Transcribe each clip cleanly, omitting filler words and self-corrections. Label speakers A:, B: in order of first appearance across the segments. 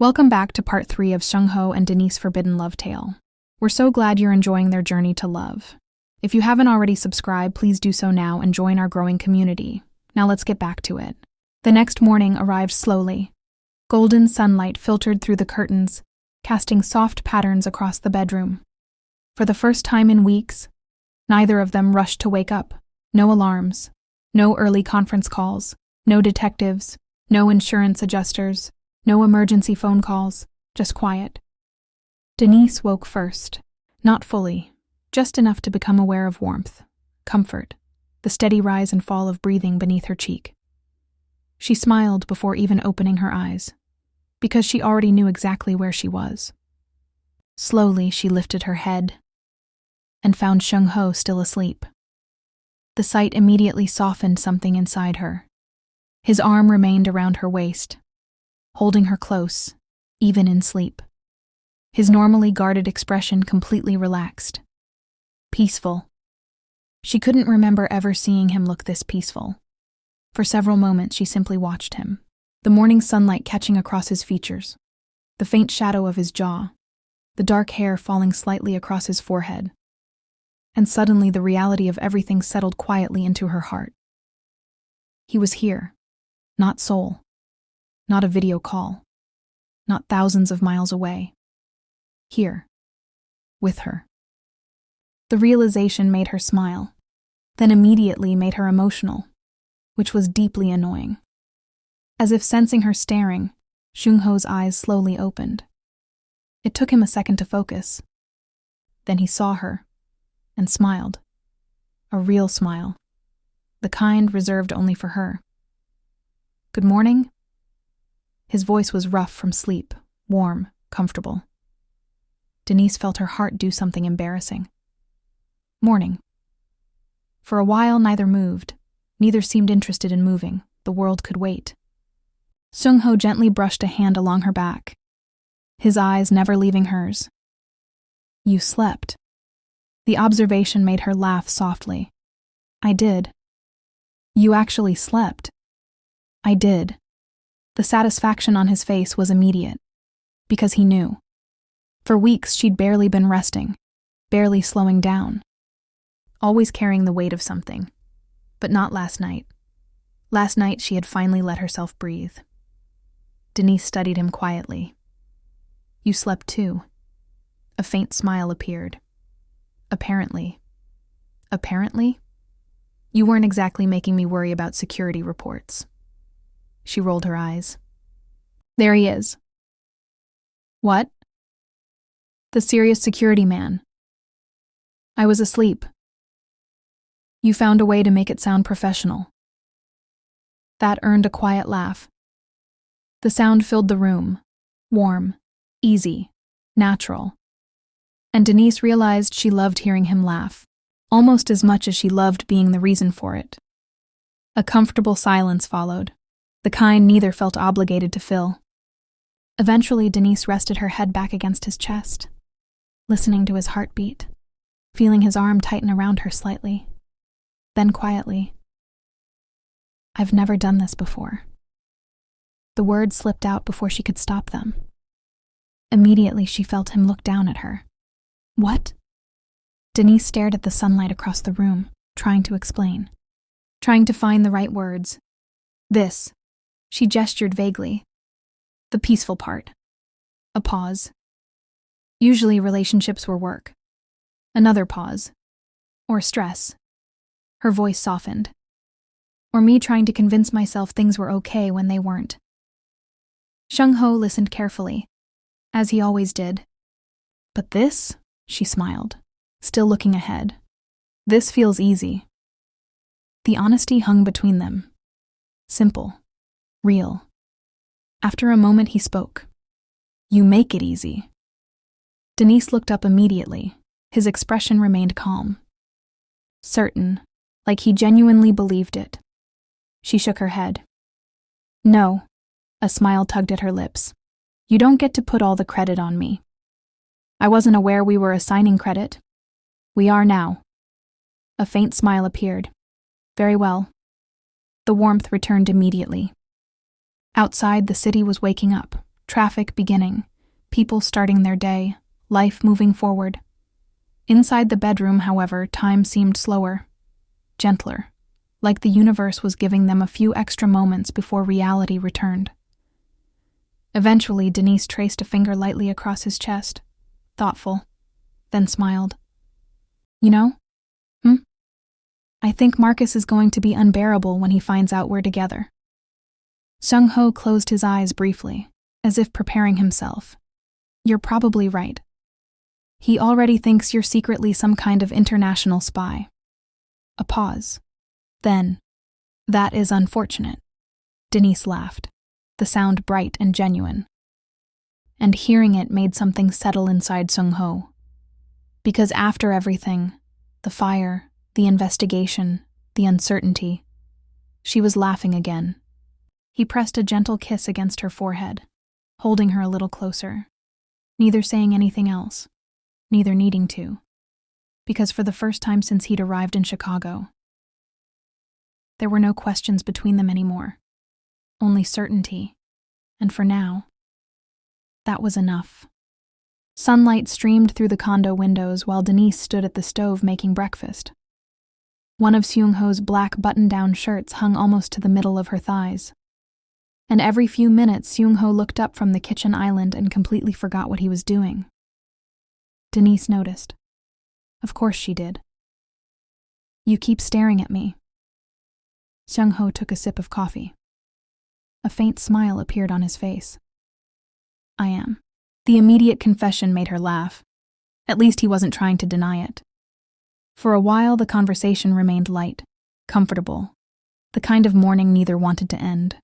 A: Welcome back to part 3 of Seung-ho and Denise Forbidden Love Tale. We're so glad you're enjoying their journey to love. If you haven't already subscribed, please do so now and join our growing community. Now let's get back to it. The next morning arrived slowly. Golden sunlight filtered through the curtains, casting soft patterns across the bedroom. For the first time in weeks, neither of them rushed to wake up. No alarms, no early conference calls, no detectives, no insurance adjusters. No emergency phone calls, just quiet. Denise woke first, not fully, just enough to become aware of warmth, comfort, the steady rise and fall of breathing beneath her cheek. She smiled before even opening her eyes, because she already knew exactly where she was. Slowly, she lifted her head and found Seung-ho still asleep. The sight immediately softened something inside her. His arm remained around her waist, holding her close, even in sleep. His normally guarded expression completely relaxed. Peaceful. She couldn't remember ever seeing him look this peaceful. For several moments, she simply watched him, the morning sunlight catching across his features, the faint shadow of his jaw, the dark hair falling slightly across his forehead. And suddenly the reality of everything settled quietly into her heart. He was here, not Seoul. Not a video call. Not thousands of miles away. Here. With her. The realization made her smile, then immediately made her emotional, which was deeply annoying. As if sensing her staring, Seung-ho's eyes slowly opened. It took him a second to focus. Then he saw her, and smiled. A real smile. The kind reserved only for her. "Good morning?" His voice was rough from sleep, warm, comfortable. Denise felt her heart do something embarrassing. "Morning." For a while, neither moved. Neither seemed interested in moving. The world could wait. Seung-ho gently brushed a hand along her back, his eyes never leaving hers. "You slept." The observation made her laugh softly. "I did." "You actually slept." "I did." The satisfaction on his face was immediate, because he knew. For weeks she'd barely been resting, barely slowing down, always carrying the weight of something. But not last night. Last night she had finally let herself breathe. Denise studied him quietly. "You slept too." A faint smile appeared. "Apparently." "Apparently? You weren't exactly making me worry about security reports." She rolled her eyes. "There he is." "What?" "The serious security man." "I was asleep." "You found a way to make it sound professional." That earned a quiet laugh. The sound filled the room, warm, easy, natural. And Denise realized she loved hearing him laugh, almost as much as she loved being the reason for it. A comfortable silence followed, the kind neither felt obligated to fill. Eventually, Denise rested her head back against his chest, listening to his heartbeat, feeling his arm tighten around her slightly. Then quietly, "I've never done this before." The words slipped out before she could stop them. Immediately, she felt him look down at her. "What?" Denise stared at the sunlight across the room, trying to explain, trying to find the right words. "This." She gestured vaguely. "The peaceful part." A pause. Usually relationships were work. Another pause. Or stress. Her voice softened. Or me trying to convince myself things were okay when they weren't. Seung-ho listened carefully, as he always did. "But this?" She smiled, still looking ahead. "This feels easy." The honesty hung between them. Simple. Real. After a moment, he spoke. "You make it easy." Denise looked up immediately. His expression remained calm. Certain, like he genuinely believed it. She shook her head. "No." A smile tugged at her lips. "You don't get to put all the credit on me. I wasn't aware we were assigning credit. We are now." A faint smile appeared. "Very well." The warmth returned immediately. Outside, the city was waking up, Traffic beginning, people starting their day, life moving forward. Inside the bedroom, however, time seemed slower, gentler, like the universe was giving them a few extra moments before reality returned. Eventually, Denise traced a finger lightly across his chest, thoughtful, then smiled. You know? I think Marcus is going to be unbearable when he finds out we're together. Seung-ho closed his eyes briefly, as if preparing himself. You're probably right. He already thinks you're secretly some kind of international spy. A pause. Then, that is unfortunate. Denise laughed, the sound bright and genuine. And hearing it made something settle inside Seung-ho. Because after everything, the fire, the investigation, the uncertainty, she was laughing again. He pressed a gentle kiss against her forehead, holding her a little closer, neither saying anything else, neither needing to, because for the first time since he'd arrived in Chicago, there were no questions between them anymore, only certainty, and for now, that was enough. Sunlight streamed through the condo windows while Denise stood at the stove making breakfast. One of Seung-ho's black button-down shirts hung almost to the middle of her thighs. And every few minutes, Seung-ho looked up from the kitchen island and completely forgot what he was doing. Denise noticed. Of course she did. You keep staring at me. Seung-ho took a sip of coffee. A faint smile appeared on his face. I am. The immediate confession made her laugh. At least he wasn't trying to deny it. For a while, the conversation remained light, comfortable, the kind of morning neither wanted to end.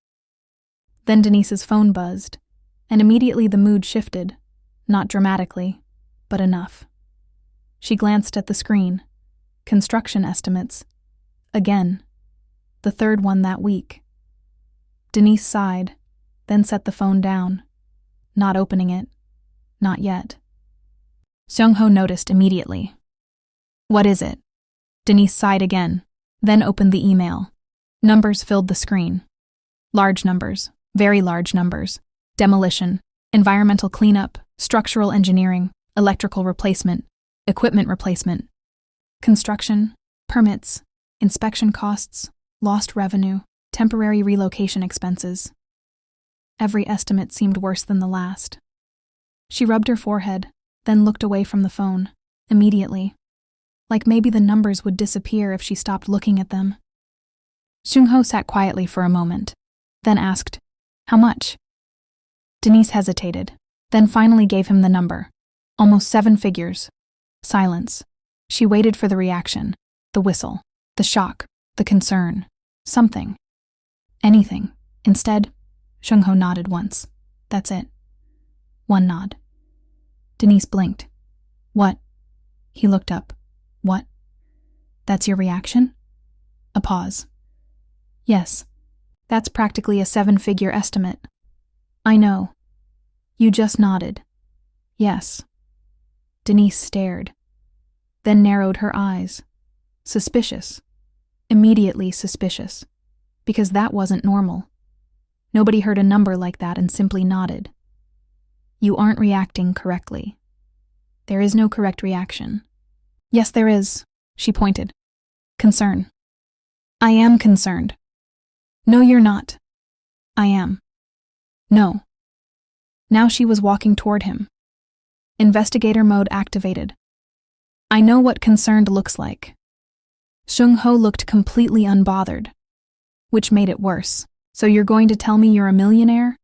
A: Then Denise's phone buzzed, and immediately the mood shifted, not dramatically, but enough. She glanced at the screen. Construction estimates. Again. The third one that week. Denise sighed, then set the phone down, not opening it. Not yet. Seung-ho noticed immediately. What is it? Denise sighed again, then opened the email. Numbers filled the screen. Large numbers, very large numbers. Demolition, environmental cleanup, structural engineering, electrical replacement, equipment replacement, construction, permits, inspection costs, lost revenue, temporary relocation expenses. Every estimate seemed worse than the last. She rubbed her forehead, then looked away from the phone, immediately, like maybe the numbers would disappear if she stopped looking at them. Seung-ho sat quietly for a moment, then asked, How much? Denise hesitated, then finally gave him the number. Almost 7 figures. Silence. She waited for the reaction, the whistle, the shock, the concern, something. Anything. Instead, Seung-ho nodded once. That's it. One nod. Denise blinked. What? He looked up. What? That's your reaction? A pause. Yes. That's practically a 7-figure estimate. I know. You just nodded. Yes. Denise stared, then narrowed her eyes. Suspicious. Immediately suspicious. Because that wasn't normal. Nobody heard a number like that and simply nodded. You aren't reacting correctly. There is no correct reaction. Yes, there is, she pointed. Concern. I am concerned. No, you're not. I am. No. Now she was walking toward him. Investigator mode activated. I know what concerned looks like. Seung-ho looked completely unbothered, which made it worse. So you're going to tell me you're a millionaire?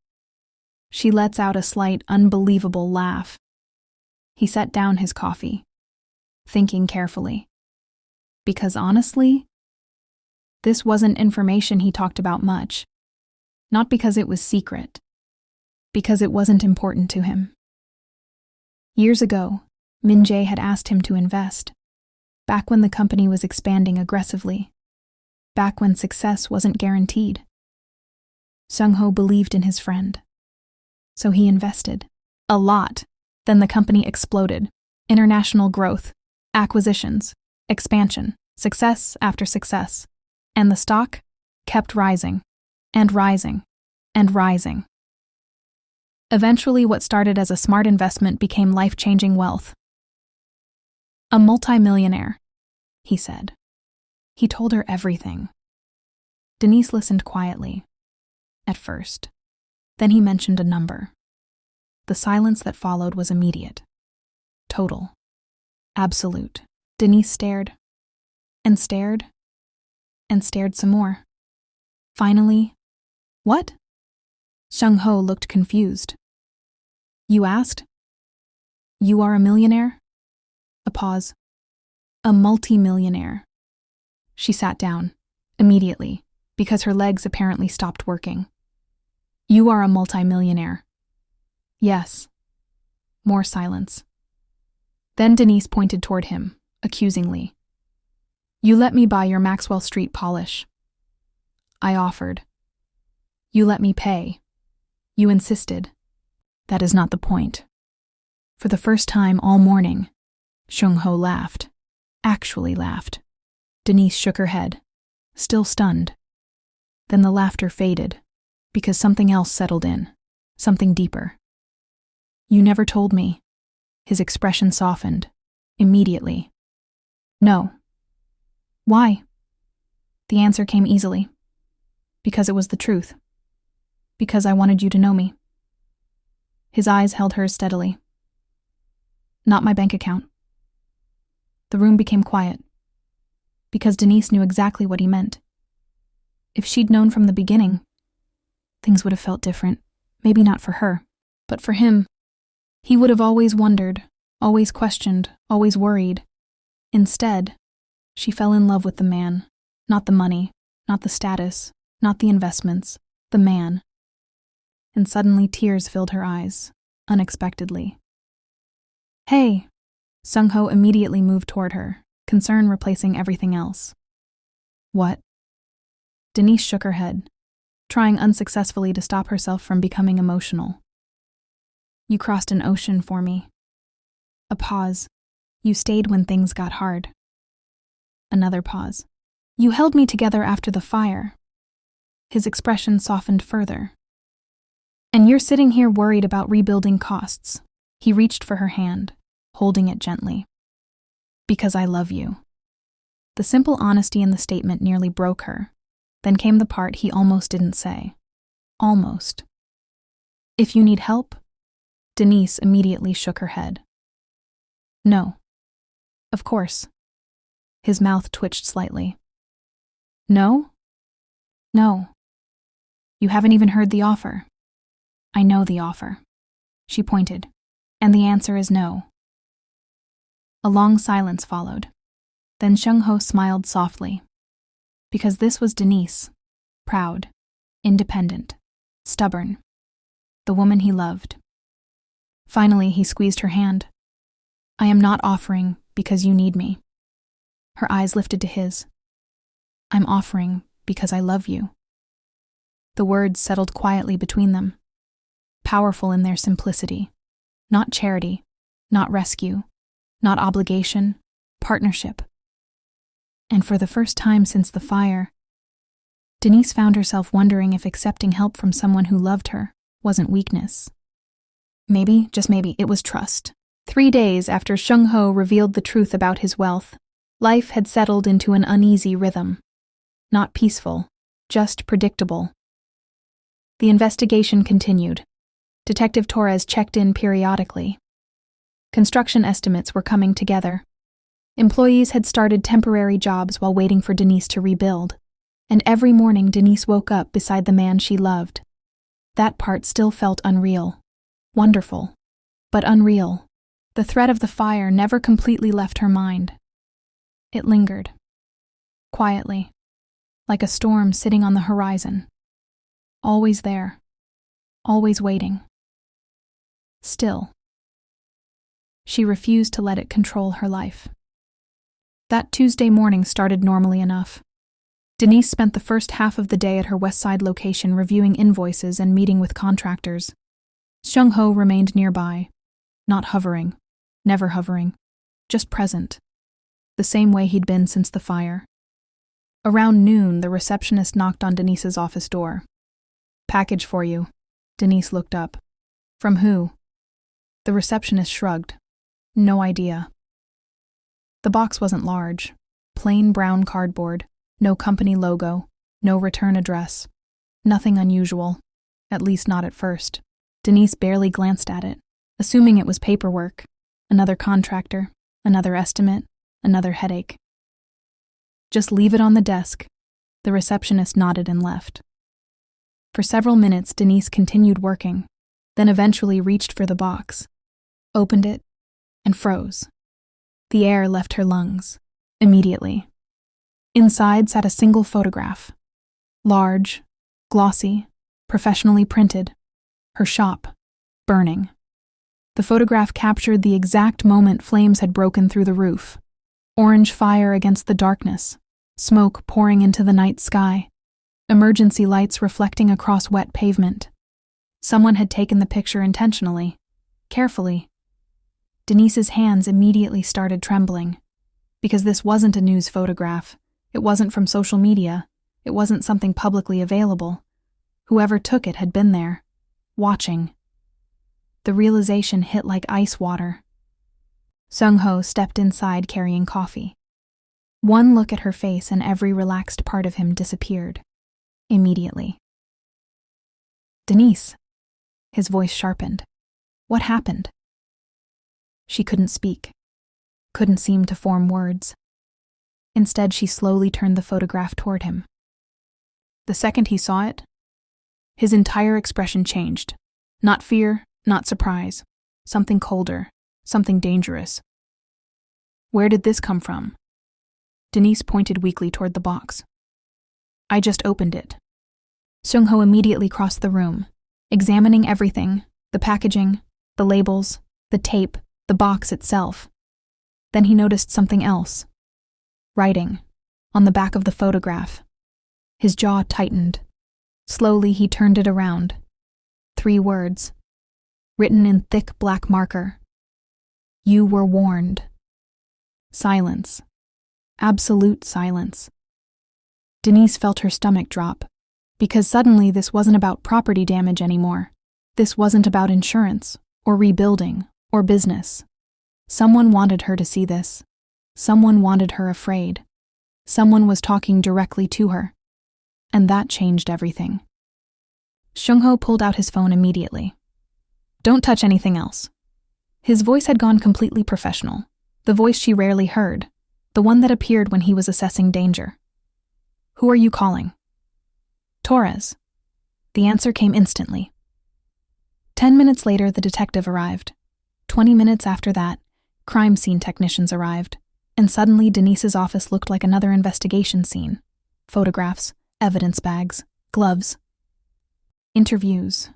A: She lets out a slight, unbelievable laugh. He set down his coffee, thinking carefully. Because honestly, this wasn't information he talked about much. Not because it was secret, because it wasn't important to him. Years ago, Min Jae had asked him to invest, back when the company was expanding aggressively, back when success wasn't guaranteed. Seung-ho believed in his friend. So he invested. A lot. Then the company exploded. International growth, acquisitions, expansion, success after success. And the stock kept rising, and rising, and rising. Eventually, what started as a smart investment became life-changing wealth. A multimillionaire, he said. He told her everything. Denise listened quietly, at first. Then he mentioned a number. The silence that followed was immediate. Total. Absolute. Denise stared. And stared. And stared some more. Finally, "What?" Seung-ho looked confused. "You asked? You are a millionaire?" A pause. "A multi-millionaire." She sat down, immediately, because her legs apparently stopped working. "You are a multi-millionaire." "Yes." More silence. Then Denise pointed toward him, accusingly. "You let me buy your Maxwell Street polish." "I offered." "You let me pay." "You insisted." "That is not the point." For the first time all morning, Seung-ho laughed. Actually laughed. Denise shook her head, still stunned. Then the laughter faded, because something else settled in, something deeper. "You never told me." His expression softened, immediately. "No." "Why?" The answer came easily. "Because it was the truth. Because I wanted you to know me." His eyes held hers steadily. "Not my bank account." The room became quiet, because Denise knew exactly what he meant. If she'd known from the beginning, things would have felt different. Maybe not for her, but for him. He would have always wondered, always questioned, always worried. Instead, she fell in love with the man, not the money, not the status, not the investments, the man. And suddenly tears filled her eyes, unexpectedly. "Hey!" Seung-ho immediately moved toward her, concern replacing everything else. "What?" Denise shook her head, trying unsuccessfully to stop herself from becoming emotional. "You crossed an ocean for me." A pause. "You stayed when things got hard." Another pause. "You held me together after the fire." His expression softened further. "And you're sitting here worried about rebuilding costs." He reached for her hand, holding it gently. "Because I love you." The simple honesty in the statement nearly broke her. Then came the part he almost didn't say. Almost. "If you need help?" Denise immediately shook her head. "No." "Of course." His mouth twitched slightly. "No?" "No. You haven't even heard the offer." "I know the offer." She pointed. "And the answer is no." A long silence followed. Then Seung-ho smiled softly. Because this was Denise. Proud, independent, stubborn. The woman he loved. Finally, he squeezed her hand. "I am not offering because you need me." Her eyes lifted to his. "I'm offering because I love you." The words settled quietly between them, powerful in their simplicity. Not charity, not rescue, not obligation, partnership. And for the first time since the fire, Denise found herself wondering if accepting help from someone who loved her wasn't weakness. Maybe, just maybe, it was trust. 3 days after Seung-ho revealed the truth about his wealth, life had settled into an uneasy rhythm. Not peaceful, just predictable. The investigation continued. Detective Torres checked in periodically. Construction estimates were coming together. Employees had started temporary jobs while waiting for Denise to rebuild, and every morning Denise woke up beside the man she loved. That part still felt unreal. Wonderful, but unreal. The threat of the fire never completely left her mind. It lingered. Quietly, like a storm sitting on the horizon. Always there. Always waiting. Still. She refused to let it control her life. That Tuesday morning started normally enough. Denise spent the first half of the day at her West Side location reviewing invoices and meeting with contractors. Seung-ho remained nearby, not hovering, never hovering, just present, the same way he'd been since the fire. Around noon, the receptionist knocked on Denise's office door. "Package for you." Denise looked up. From who? The receptionist shrugged. No idea. The box wasn't large. Plain brown cardboard, no company logo, no return address. Nothing unusual, at least not at first. Denise barely glanced at it, assuming it was paperwork. Another contractor, another estimate, another headache. Just leave it on the desk. The receptionist nodded and left. For several minutes, Denise continued working, then eventually reached for the box, opened it, and froze. The air left her lungs, immediately. Inside sat a single photograph. Large, glossy, professionally printed. Her shop, burning. The photograph captured the exact moment flames had broken through the roof. Orange fire against the darkness, smoke pouring into the night sky, emergency lights reflecting across wet pavement. Someone had taken the picture intentionally, carefully. Denise's hands immediately started trembling, because this wasn't a news photograph, it wasn't from social media, it wasn't something publicly available. Whoever took it had been there, watching. The realization hit like ice water. Seung-ho stepped inside carrying coffee. One look at her face and every relaxed part of him disappeared. Immediately. Denise. His voice sharpened. What happened? She couldn't speak. Couldn't seem to form words. Instead, she slowly turned the photograph toward him. The second he saw it, his entire expression changed. Not fear, not surprise. Something colder, something dangerous. Where did this come from? Denise pointed weakly toward the box. I just opened it. Seung-ho immediately crossed the room, examining everything, the packaging, the labels, the tape, the box itself. Then he noticed something else. Writing, on the back of the photograph. His jaw tightened. Slowly he turned it around. 3 words, written in thick black marker. You were warned. Silence. Absolute silence. Denise felt her stomach drop, because suddenly this wasn't about property damage anymore. This wasn't about insurance, or rebuilding, or business. Someone wanted her to see this. Someone wanted her afraid. Someone was talking directly to her. And that changed everything. Seung-ho pulled out his phone immediately. Don't touch anything else. His voice had gone completely professional, the voice she rarely heard, the one that appeared when he was assessing danger. Who are you calling? Torres. The answer came instantly. 10 minutes later, the detective arrived. 20 minutes after that, crime scene technicians arrived, and suddenly Denise's office looked like another investigation scene. Photographs, evidence bags, gloves. Interviews.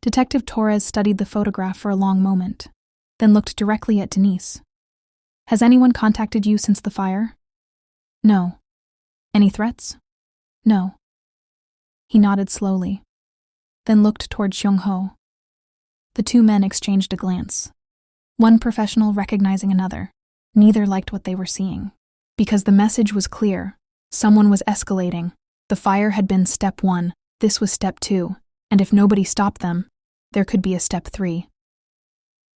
A: Detective Torres studied the photograph for a long moment, then looked directly at Denise. Has anyone contacted you since the fire? No. Any threats? No. He nodded slowly, then looked toward Seung-ho. The 2 men exchanged a glance, one professional recognizing another. Neither liked what they were seeing, because the message was clear. Someone was escalating. The fire had been step 1, this was step 2, and if nobody stopped them, there could be a step 3.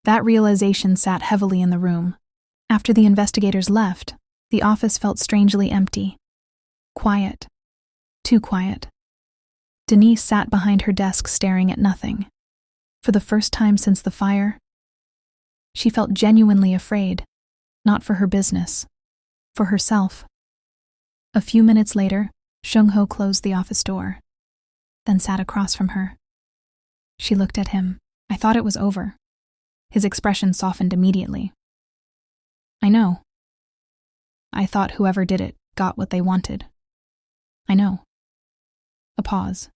A: That realization sat heavily in the room. After the investigators left, the office felt strangely empty. Quiet. Too quiet. Denise sat behind her desk staring at nothing. For the first time since the fire, she felt genuinely afraid, not for her business, for herself. A few minutes later, Seung-ho closed the office door, then sat across from her. She looked at him. I thought it was over. His expression softened immediately. I know. I thought whoever did it got what they wanted. I know. A pause.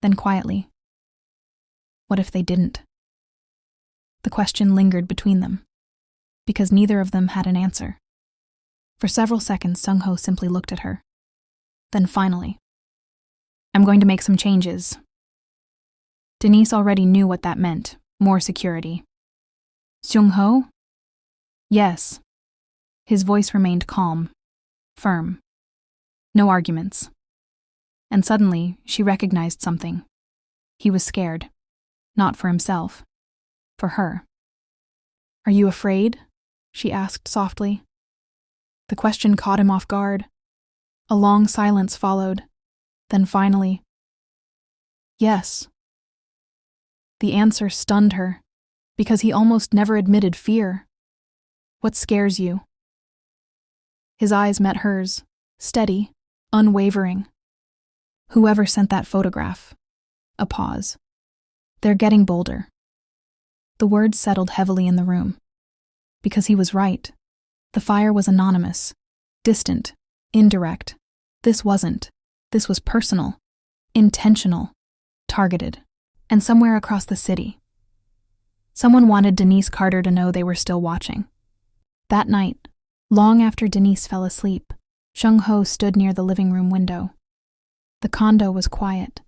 A: Then quietly. What if they didn't? The question lingered between them, because neither of them had an answer. For several seconds, Seung-ho simply looked at her. Then finally, I'm going to make some changes. Denise already knew what that meant, more security. Seung-ho? Yes. His voice remained calm, firm. No arguments. And suddenly, she recognized something. He was scared. Not for himself. For her. "Are you afraid?" she asked softly. The question caught him off guard. A long silence followed. Then finally, "Yes." The answer stunned her, because he almost never admitted fear. "What scares you?" His eyes met hers, steady, unwavering. "Whoever sent that photograph." A pause. "They're getting bolder." The words settled heavily in the room. Because he was right. The fire was anonymous, distant, indirect. This wasn't. This was personal, intentional, targeted, and somewhere across the city. Someone wanted Denise Carter to know they were still watching. That night, long after Denise fell asleep, Seung-ho stood near the living room window. The condo was quiet,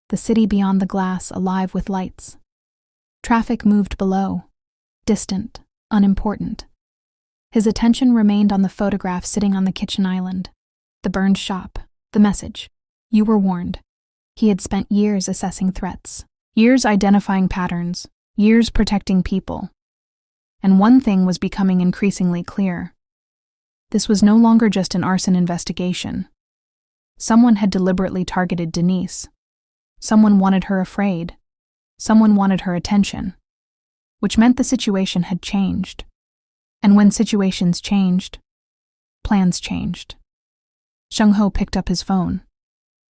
A: the city beyond the glass alive with lights. Traffic moved below, distant, unimportant. His attention remained on the photograph sitting on the kitchen island, the burned shop, the message. You were warned. He had spent years assessing threats, years identifying patterns, years protecting people. And one thing was becoming increasingly clear. This was no longer just an arson investigation. Someone had deliberately targeted Denise. Someone wanted her afraid. Someone wanted her attention. Which meant the situation had changed. And when situations changed, plans changed. Seung-ho picked up his phone,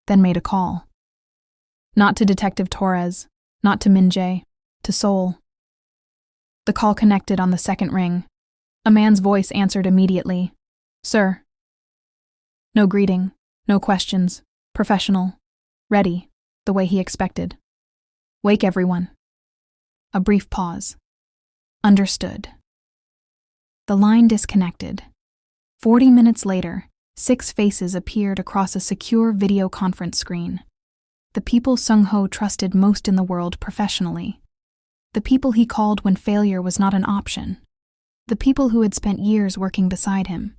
A: then made a call. Not to Detective Torres, not to Min-jae, to Seoul. The call connected on the second ring. A man's voice answered immediately. "Sir." No greeting, no questions, professional, ready, the way he expected. "Wake everyone." A brief pause. Understood. The line disconnected. 40 minutes later, 6 faces appeared across a secure video conference screen. The people Seung-ho trusted most in the world professionally. The people he called when failure was not an option. The people who had spent years working beside him.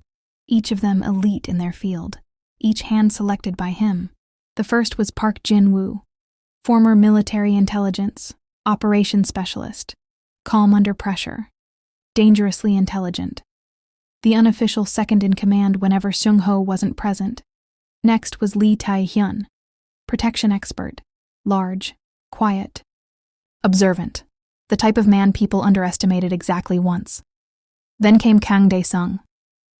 A: Each of them elite in their field. Each hand-selected by him. The first was Park Jin-woo, former military intelligence, operations specialist, calm under pressure, dangerously intelligent. The unofficial second-in-command whenever Seung-ho wasn't present. Next was Lee Tae-hyun, protection expert, large, quiet, observant, the type of man people underestimated exactly once. Then came Kang Dae-sung,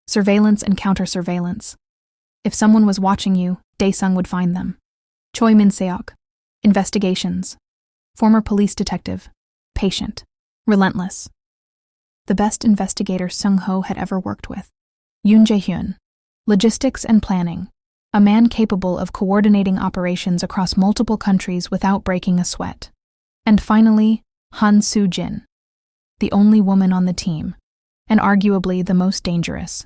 A: surveillance and counter-surveillance. If someone was watching you, Dae-sung would find them. Choi Min-seok, investigations, former police detective, patient, relentless. The best investigator Seung-ho had ever worked with. Yoon Jae-hyun, logistics and planning, a man capable of coordinating operations across multiple countries without breaking a sweat. And finally, Han Seung-ho, the only woman on the team, and arguably the most dangerous.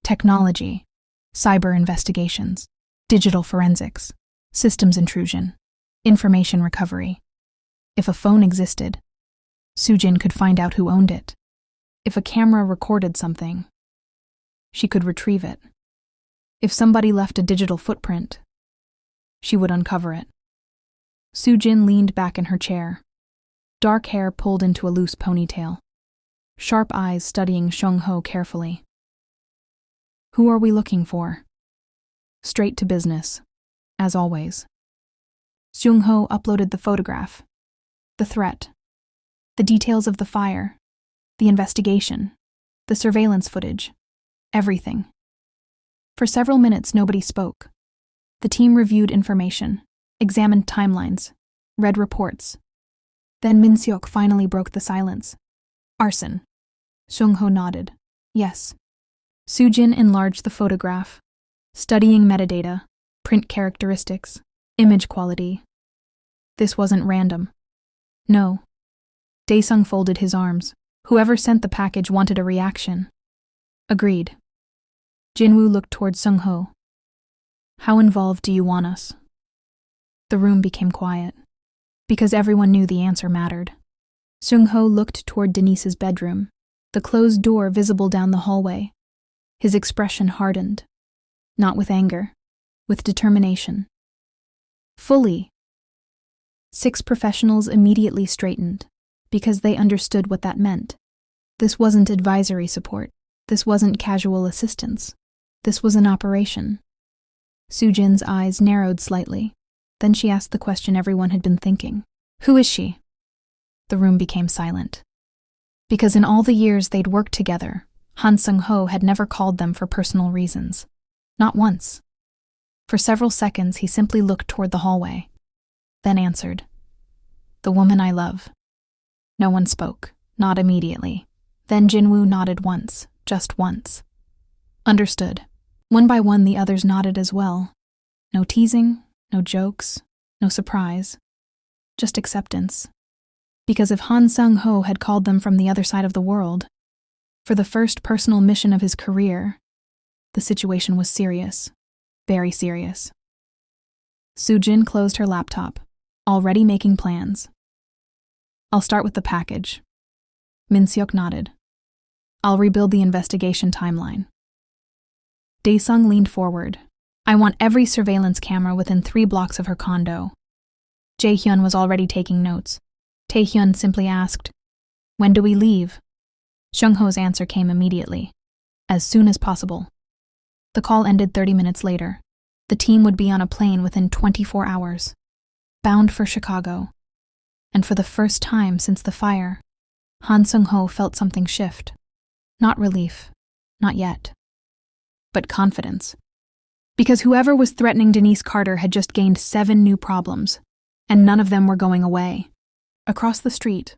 A: Technology, cyber investigations, digital forensics, systems intrusion, information recovery. If a phone existed, Seung-ho could find out who owned it. If a camera recorded something, she could retrieve it. If somebody left a digital footprint, she would uncover it. Seung-ho leaned back in her chair, dark hair pulled into a loose ponytail, sharp eyes studying Seung-ho carefully. Who are we looking for? Straight to business, as always. Seung-ho uploaded the photograph, the threat, the details of the fire, the investigation, the surveillance footage, everything. For several minutes, nobody spoke. The team reviewed information, examined timelines, read reports. Then Min-seok finally broke the silence. Arson. Seung-ho nodded. Yes. Seung-ho enlarged the photograph, studying metadata, print characteristics, image quality. This wasn't random. No. Dae-sung folded his arms. Whoever sent the package wanted a reaction. Agreed. Jin-woo looked toward Seung-ho. How involved do you want us? The room became quiet, because everyone knew the answer mattered. Seung-ho looked toward Denise's bedroom, the closed door visible down the hallway. His expression hardened, not with anger, with determination. Fully. 6 professionals immediately straightened, because they understood what that meant. This wasn't advisory support. This wasn't casual assistance. This was an operation. Soo-jin's eyes narrowed slightly. Then she asked the question everyone had been thinking. Who is she? The room became silent. Because in all the years they'd worked together, Han Seung-ho had never called them for personal reasons. Not once. For several seconds, he simply looked toward the hallway, then answered, "The woman I love." No one spoke, not immediately. Then Jinwoo nodded once, just once. Understood. One by one, the others nodded as well. No teasing, no jokes, no surprise. Just acceptance. Because if Han Seung-ho had called them from the other side of the world, for the first personal mission of his career, the situation was serious. Very serious. Soo-jin closed her laptop, already making plans. "I'll start with the package." Min-seok nodded. "I'll rebuild the investigation timeline." Dae-sung leaned forward. "I want every surveillance camera within 3 blocks of her condo." Jae-hyun was already taking notes. Tae-hyun simply asked, "When do we leave?" Seung-ho's answer came immediately. "As soon as possible." The call ended 30 minutes later. The team would be on a plane within 24 hours, bound for Chicago. And for the first time since the fire, Han Seung-ho felt something shift. Not relief, not yet, but confidence. Because whoever was threatening Denise Carter had just gained 7 new problems, and none of them were going away. Across the street,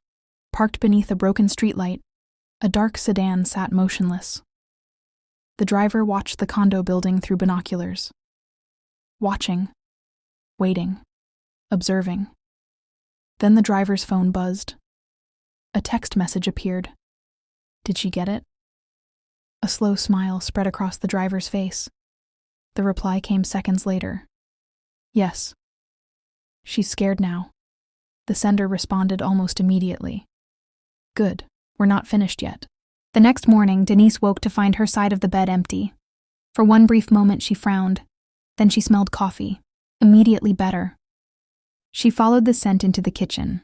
A: parked beneath a broken streetlight, a dark sedan sat motionless. The driver watched the condo building through binoculars. Watching, waiting, observing. Then the driver's phone buzzed. A text message appeared. Did she get it? A slow smile spread across the driver's face. The reply came seconds later. Yes. She's scared now. The sender responded almost immediately. Good, we're not finished yet. The next morning, Denise woke to find her side of the bed empty. For one brief moment, she frowned. Then she smelled coffee. Immediately better. She followed the scent into the kitchen.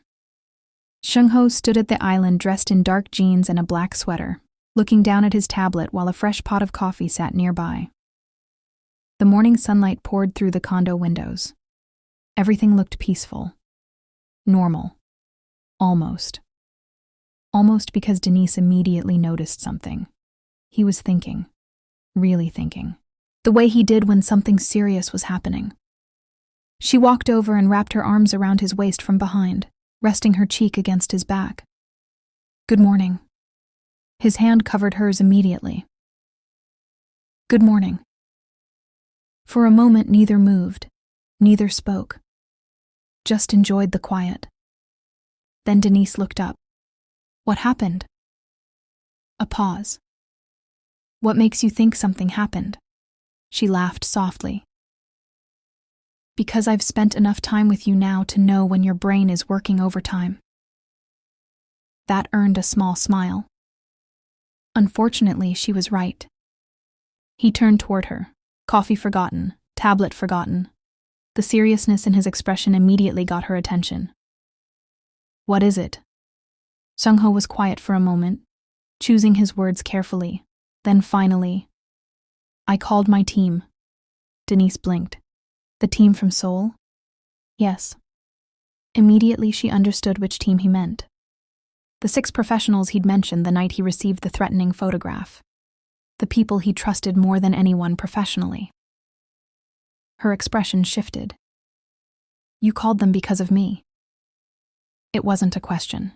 A: Seung-ho stood at the island dressed in dark jeans and a black sweater, looking down at his tablet while a fresh pot of coffee sat nearby. The morning sunlight poured through the condo windows. Everything looked peaceful. Normal. Almost. Almost because Denise immediately noticed something. He was thinking. Really thinking. The way he did when something serious was happening. She walked over and wrapped her arms around his waist from behind, resting her cheek against his back. Good morning. His hand covered hers immediately. Good morning. For a moment, neither moved, neither spoke. Just enjoyed the quiet. Then Denise looked up. What happened? A pause. What makes you think something happened? She laughed softly. Because I've spent enough time with you now to know when your brain is working overtime. That earned a small smile. Unfortunately, she was right. He turned toward her, coffee forgotten, tablet forgotten. The seriousness in his expression immediately got her attention. What is it? Seung-ho was quiet for a moment, choosing his words carefully. Then finally, I called my team. Denise blinked. The team from Seoul? Yes. Immediately she understood which team he meant. The 6 professionals he'd mentioned the night he received the threatening photograph. The people he trusted more than anyone professionally. Her expression shifted. You called them because of me. It wasn't a question.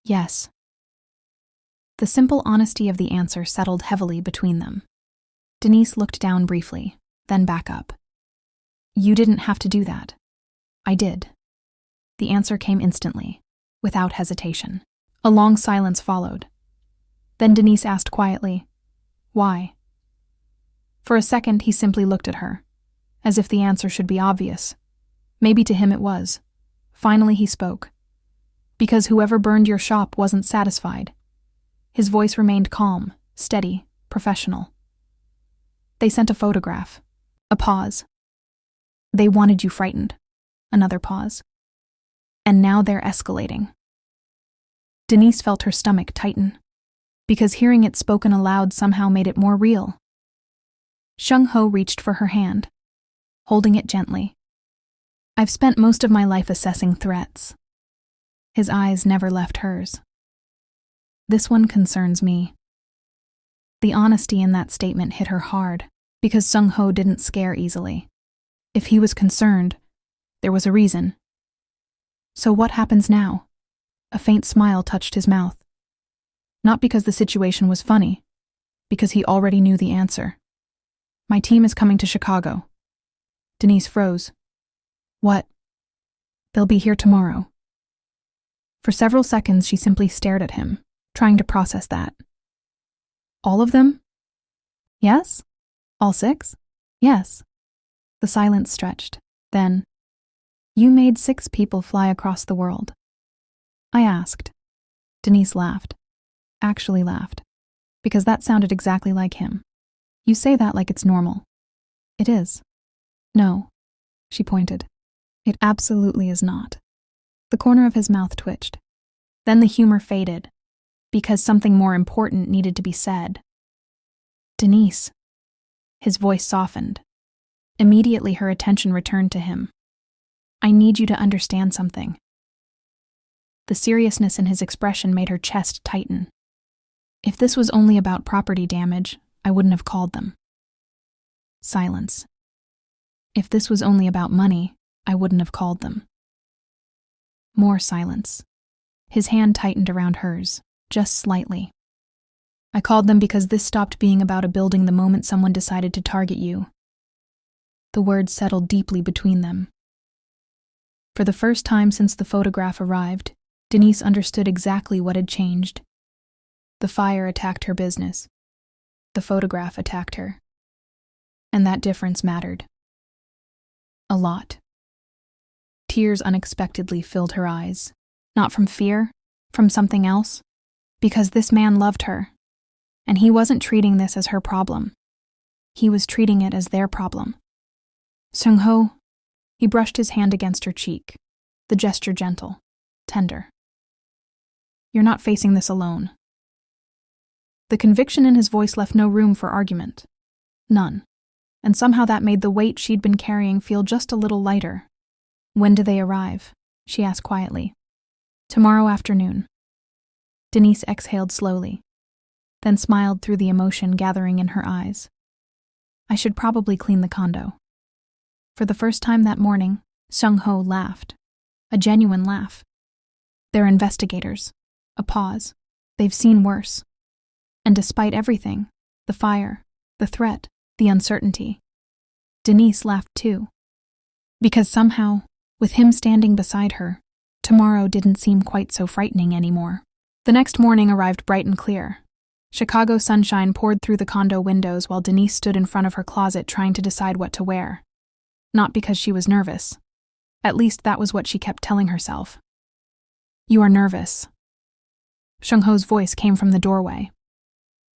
A: Yes. The simple honesty of the answer settled heavily between them. Denise looked down briefly, then back up. You didn't have to do that. I did. The answer came instantly, without hesitation. A long silence followed. Then Denise asked quietly, Why? For a second, he simply looked at her, as if the answer should be obvious. Maybe to him it was. Finally he spoke. Because whoever burned your shop wasn't satisfied. His voice remained calm, steady, professional. They sent a photograph. A pause. They wanted you frightened. Another pause. And now they're escalating. Denise felt her stomach tighten, because hearing it spoken aloud somehow made it more real. Seung-ho reached for her hand, holding it gently. I've spent most of my life assessing threats. His eyes never left hers. This one concerns me. The honesty in that statement hit her hard, because Seung-ho didn't scare easily. If he was concerned, there was a reason. So what happens now? A faint smile touched his mouth. Not because the situation was funny, because he already knew the answer. My team is coming to Chicago. Denise froze. What? They'll be here tomorrow. For several seconds, she simply stared at him, trying to process that. All of them? Yes? All 6? Yes. The silence stretched. Then, you made 6 people fly across the world. I asked. Denise laughed. Actually laughed. Because that sounded exactly like him. You say that like it's normal. It is. No. She pointed. It absolutely is not. The corner of his mouth twitched. Then the humor faded, because something more important needed to be said. Denise. His voice softened. Immediately her attention returned to him. I need you to understand something. The seriousness in his expression made her chest tighten. If this was only about property damage, I wouldn't have called them. Silence. If this was only about money, I wouldn't have called them. More silence. His hand tightened around hers, just slightly. I called them because this stopped being about a building the moment someone decided to target you. The words settled deeply between them. For the first time since the photograph arrived, Denise understood exactly what had changed. The fire attacked her business. The photograph attacked her. And that difference mattered. A lot. Tears unexpectedly filled her eyes. Not from fear, from something else. Because this man loved her. And he wasn't treating this as her problem. He was treating it as their problem. Seung-ho, he brushed his hand against her cheek, the gesture gentle, tender. You're not facing this alone. The conviction in his voice left no room for argument. None. And somehow that made the weight she'd been carrying feel just a little lighter. When do they arrive? She asked quietly. Tomorrow afternoon. Denise exhaled slowly, then smiled through the emotion gathering in her eyes. I should probably clean the condo. For the first time that morning, Seung-ho laughed. A genuine laugh. They're investigators. A pause. They've seen worse. And despite everything, the fire, the threat, the uncertainty, Denise laughed too. Because somehow, with him standing beside her, tomorrow didn't seem quite so frightening anymore. The next morning arrived bright and clear. Chicago sunshine poured through the condo windows while Denise stood in front of her closet trying to decide what to wear. Not because she was nervous. At least that was what she kept telling herself. You are nervous. Seung-ho's voice came from the doorway.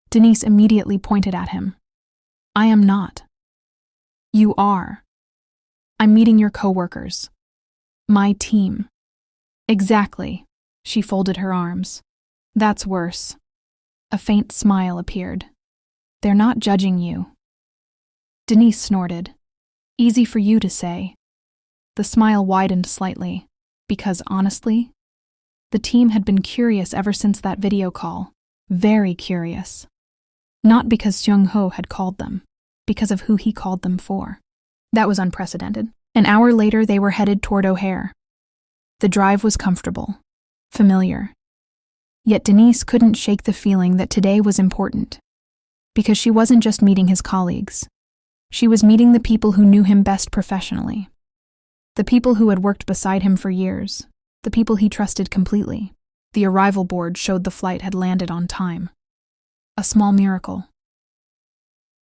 A: Denise immediately pointed at him. I am not. You are. I'm meeting your coworkers. My team. Exactly. She folded her arms. That's worse. A faint smile appeared. They're not judging you. Denise snorted. Easy for you to say. The smile widened slightly, because honestly, the team had been curious ever since that video call. Very curious. Not because Seung-ho had called them, because of who he called them for. That was unprecedented. An hour later, they were headed toward O'Hare. The drive was comfortable, familiar. Yet Denise couldn't shake the feeling that today was important, because she wasn't just meeting his colleagues. She was meeting the people who knew him best professionally. The people who had worked beside him for years. The people he trusted completely. The arrival board showed the flight had landed on time. A small miracle.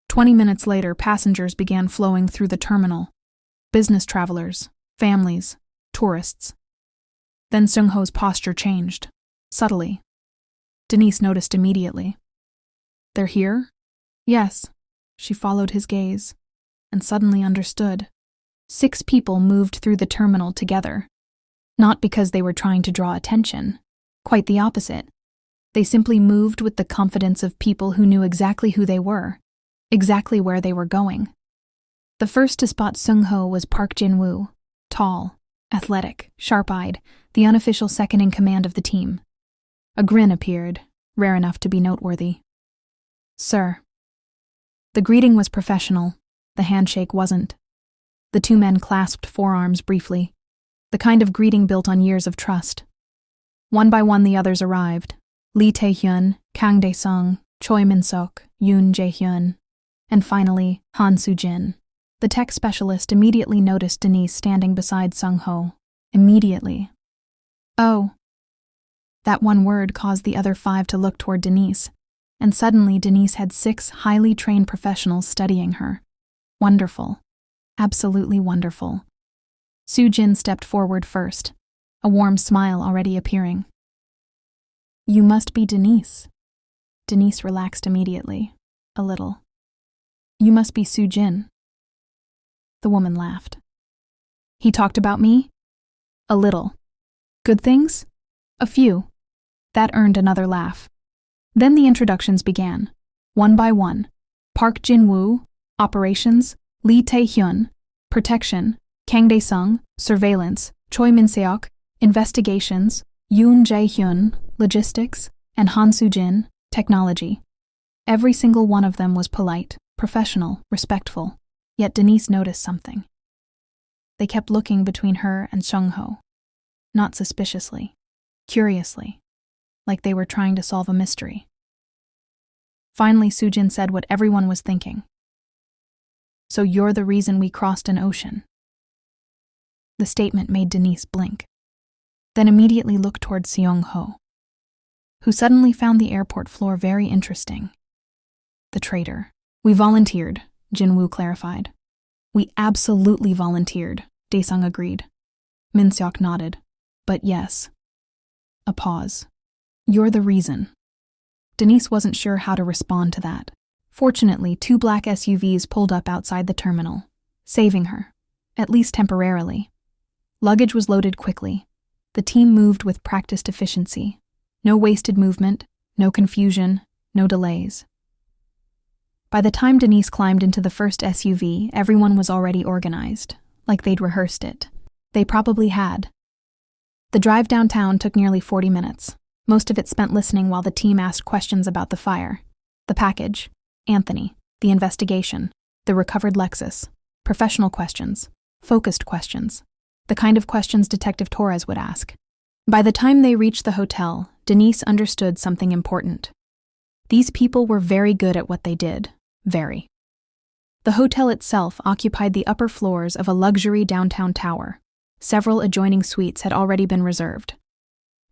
A: 20 minutes later, passengers began flowing through the terminal. Business travelers, families, tourists. Then Seung-ho's posture changed, subtly. Denise noticed immediately. They're here? Yes. She followed his gaze, and suddenly understood. 6 people moved through the terminal together. Not because they were trying to draw attention. Quite the opposite. They simply moved with the confidence of people who knew exactly who they were, exactly where they were going. The first to spot Seung-ho was Park Jin-woo, tall, athletic, sharp-eyed, the unofficial second in command of the team. A grin appeared, rare enough to be noteworthy. "Sir." The greeting was professional, the handshake wasn't. The two men clasped forearms briefly, the kind of greeting built on years of trust. One by one the others arrived: Lee Tae-hyun, Kang Dae-sung, Choi Min-sok, Yoon Jae-hyun, and finally Han Soo-jin. The tech specialist immediately noticed Denise standing beside Seung-ho. Immediately. "Oh." That one word caused the other 5 to look toward Denise, and suddenly Denise had 6 highly trained professionals studying her. Wonderful. Absolutely wonderful. Soo-jin stepped forward first, a warm smile already appearing. "You must be Denise." Denise relaxed immediately, a little. "You must be Soo-jin." The woman laughed. "He talked about me?" "A little." "Good things?" "A few." That earned another laugh. Then the introductions began, one by one. Park Jin-woo, operations; Lee Tae-hyun, protection; Kang Dae-sung, surveillance; Choi Min-seok, investigations; Yoon Jae-hyun, logistics; and Han Soo-jin, technology. Every single one of them was polite, professional, respectful. Yet Denise noticed something. They kept looking between her and Seung-ho. Not suspiciously, curiously, like they were trying to solve a mystery. Finally, Soo-jin said what everyone was thinking. "So you're the reason we crossed an ocean." The statement made Denise blink, then immediately looked toward Seung-ho, who suddenly found the airport floor very interesting. The traitor. "We volunteered," Jin-woo clarified. "We absolutely volunteered," Dae-sung agreed. Min-seok nodded. "But yes." A pause. "You're the reason." Denise wasn't sure how to respond to that. Fortunately, 2 black SUVs pulled up outside the terminal, saving her, at least temporarily. Luggage was loaded quickly. The team moved with practiced efficiency. No wasted movement, no confusion, no delays. By the time Denise climbed into the first SUV, everyone was already organized, like they'd rehearsed it. They probably had. The drive downtown took nearly 40 minutes, most of it spent listening while the team asked questions about the fire, the package, Anthony, the investigation, the recovered Lexus, professional questions, focused questions, the kind of questions Detective Torres would ask. By the time they reached the hotel, Denise understood something important. These people were very good at what they did. Very. The hotel itself occupied the upper floors of a luxury downtown tower. Several adjoining suites had already been reserved.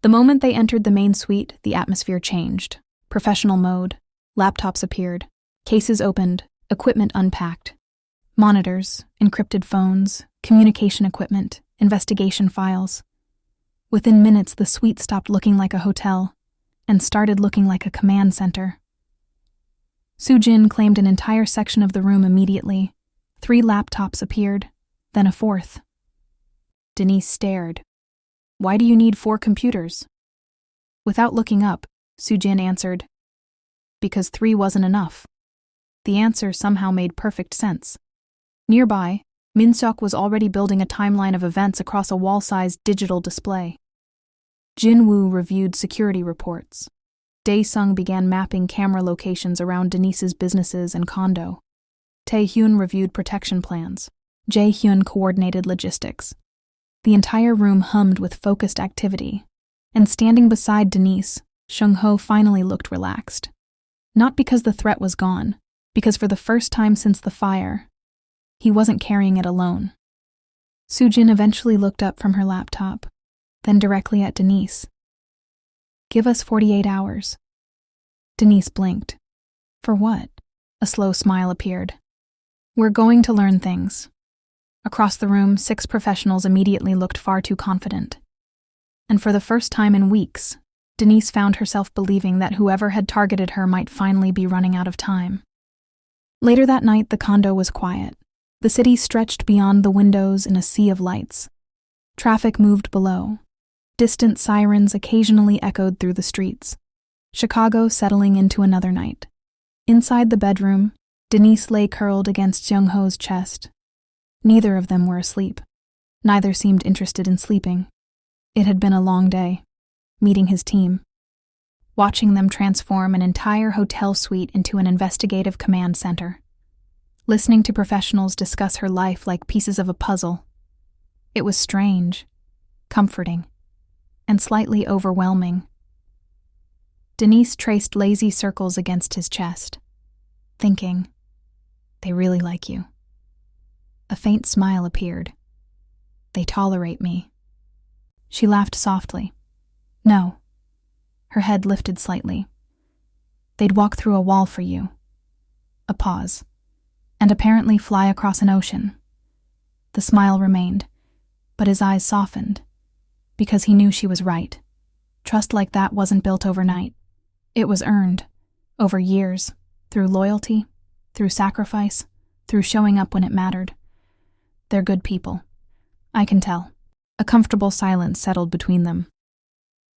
A: The moment they entered the main suite, the atmosphere changed. Professional mode. Laptops appeared. Cases opened. Equipment unpacked. Monitors, encrypted phones, communication equipment, investigation files. Within minutes, the suite stopped looking like a hotel and started looking like a command center. Soo-jin claimed an entire section of the room immediately. 3 laptops appeared, then a 4th. Denise stared. "Why do you need 4 computers?" Without looking up, Soo-jin answered, "Because 3 wasn't enough." The answer somehow made perfect sense. Nearby, Min-seok was already building a timeline of events across a wall-sized digital display. Jin-woo reviewed security reports. Dae-sung began mapping camera locations around Denise's businesses and condo. Tae-hyun reviewed protection plans. Jae-hyun coordinated logistics. The entire room hummed with focused activity, and standing beside Denise, Seung-ho finally looked relaxed. Not because the threat was gone, because for the first time since the fire, he wasn't carrying it alone. Soo-jin eventually looked up from her laptop, then directly at Denise. "Give us 48 hours. Denise blinked. "For what?" A slow smile appeared. "We're going to learn things." Across the room, 6 professionals immediately looked far too confident. And for the first time in weeks, Denise found herself believing that whoever had targeted her might finally be running out of time. Later that night, the condo was quiet. The city stretched beyond the windows in a sea of lights. Traffic moved below. Distant sirens occasionally echoed through the streets. Chicago settling into another night. Inside the bedroom, Denise lay curled against Seung-ho's chest. Neither of them were asleep. Neither seemed interested in sleeping. It had been a long day, meeting his team, watching them transform an entire hotel suite into an investigative command center, listening to professionals discuss her life like pieces of a puzzle. It was strange, comforting, and slightly overwhelming. Denise traced lazy circles against his chest, thinking, "They really like you." A faint smile appeared. "They tolerate me." She laughed softly. "No." Her head lifted slightly. "They'd walk through a wall for you." A pause. "And apparently fly across an ocean." The smile remained, but his eyes softened, because he knew she was right. Trust like that wasn't built overnight. It was earned, over years, through loyalty, through sacrifice, through showing up when it mattered. They're good people. I can tell. A comfortable silence settled between them.